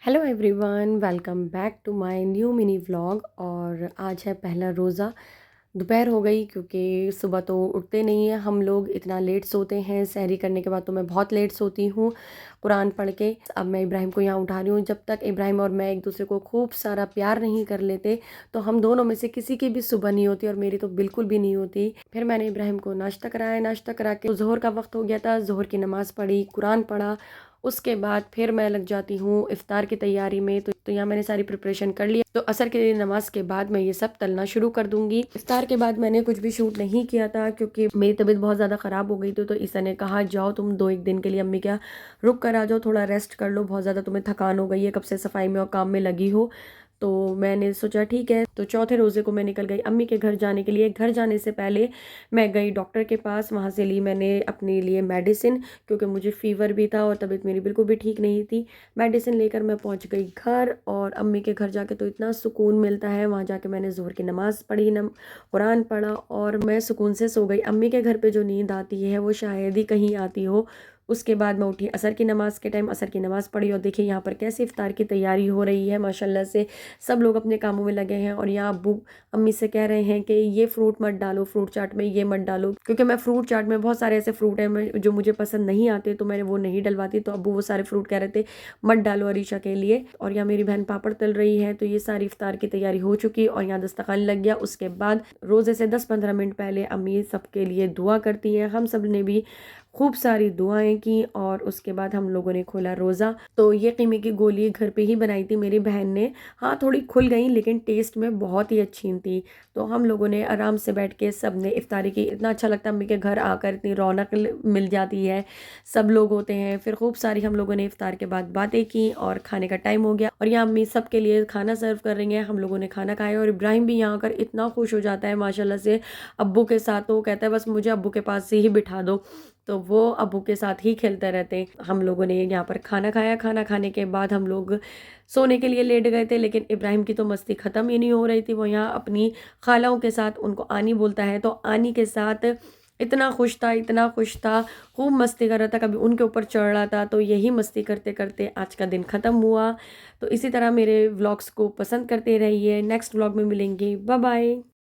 Hello everyone, welcome back to my new mini vlog. और आज है पहला रोज़ा। दोपहर हो गई क्योंकि सुबह तो उठते नहीं हैं हम लोग, इतना लेट सोते हैं। सहरी करने के बाद तो मैं बहुत लेट सोती हूँ कुरान पढ़ के। अब मैं इब्राहिम को यहाँ उठा रही हूँ। जब तक इब्राहिम और मैं एक दूसरे को खूब सारा प्यार नहीं कर लेते तो हम दोनों में से किसी की भी सुबह नहीं होती, और मेरी तो बिल्कुल भी नहीं होती। फिर मैंने इब्राहिम को नाश्ता कराया। नाश्ता करा के ज़ोहर का वक्त हो गया था, ज़ोहर की नमाज़ पढ़ी, कुरान पढ़ा। उसके बाद फिर मैं लग जाती हूँ इफ्तार की तैयारी में। तो यहाँ मैंने सारी प्रिपरेशन कर ली। तो असर की नमाज के बाद मैं ये सब तलना शुरू कर दूंगी। इफ्तार के बाद मैंने कुछ भी शूट नहीं किया था क्योंकि मेरी तबीयत बहुत ज़्यादा ख़राब हो गई थी। तो ईसा ने कहा जाओ तुम 2 एक दिन के लिए अम्मी क्या रुक कर आ जाओ, थोड़ा रेस्ट कर लो, बहुत ज़्यादा तुम्हें थकान हो गई है, कब से सफाई में और काम में लगी हो। तो मैंने सोचा ठीक है। तो चौथे रोज़े को मैं निकल गई अम्मी के घर जाने के लिए। घर जाने से पहले मैं गई डॉक्टर के पास, वहाँ से ली मैंने अपने लिए मेडिसिन, क्योंकि मुझे फ़ीवर भी था और तबीयत मेरी बिल्कुल भी ठीक नहीं थी। मेडिसिन लेकर मैं पहुँच गई घर, और अम्मी के घर जाके तो इतना सुकून मिलता है। वहाँ जाके मैंने ज़ोहर की नमाज़ पढ़ी, कुरान पढ़ा, और मैं सुकून से सो गई। अम्मी के घर पे जो नींद आती है वो शायद ही कहीं आती हो। उसके बाद मैं उठी असर की नमाज़ के टाइम, असर की नमाज़ पढ़ी, और देखिए यहाँ पर कैसे इफ्तार की तैयारी हो रही है माशाल्लाह से। सब लोग अपने कामों में लगे हैं, और यहाँ अब्बू अम्मी से कह रहे हैं कि ये फ्रूट मत डालो, फ्रूट चाट में ये मत डालो, क्योंकि मैं फ्रूट चाट में बहुत सारे ऐसे फ्रूट हैं जो मुझे पसंद नहीं आते, तो मैंने वो नहीं डलवाती। तो अब्बू वो सारे फ्रूट कह रहे थे मत डालो अरीशा के लिए। और यहाँ मेरी बहन पापड़ तल रही है। तो ये सारी इफ्तार की तैयारी हो चुकी, और यहाँ दस्तरखान लग गया। उसके बाद रोज़े से 10-15 मिनट पहले अम्मी सबके लिए दुआ करती हैं। हम सब ने भी खूब सारी दुआएं की, और उसके बाद हम लोगों ने खोला रोज़ा। तो ये कीमे की गोली घर पे ही बनाई थी मेरी बहन ने। हाँ, थोड़ी खुल गई लेकिन टेस्ट में बहुत ही अच्छी थी। तो हम लोगों ने आराम से बैठ के सब ने इफ्तारी की। इतना अच्छा लगता है अम्मी के घर आकर, इतनी रौनक मिल जाती है, सब लोग होते हैं। फिर खूब सारी हम लोगों ने इफ्तार के बाद बातें की, और खाने का टाइम हो गया। और यहाँ अम्मी सबके लिए खाना सर्व कर रही हैं। हम लोगों ने खाना खाया, और इब्राहिम भी यहाँ आकर इतना खुश हो जाता है माशाल्लाह से अब्बू के साथ। तो वो कहता है बस मुझे अब्बू के पास से ही बिठा दो। तो वो अब्बू के साथ ही खेलते रहते हैं। हम लोगों ने यहाँ पर खाना खाया। खाना खाने के बाद हम लोग सोने के लिए लेट गए थे, लेकिन इब्राहिम की तो मस्ती ख़त्म ही नहीं हो रही थी। वो यहाँ अपनी खालाओं के साथ, उनको आनी बोलता है, तो आनी के साथ इतना खुश था, इतना खुश था, खूब मस्ती कर रहा था, कभी उनके ऊपर चढ़ रहा था। तो यही मस्ती करते करते आज का दिन ख़त्म हुआ। तो इसी तरह मेरे व्लॉग्स को पसंद करते रहिए। नेक्स्ट व्लॉग में मिलेंगे। Bye bye.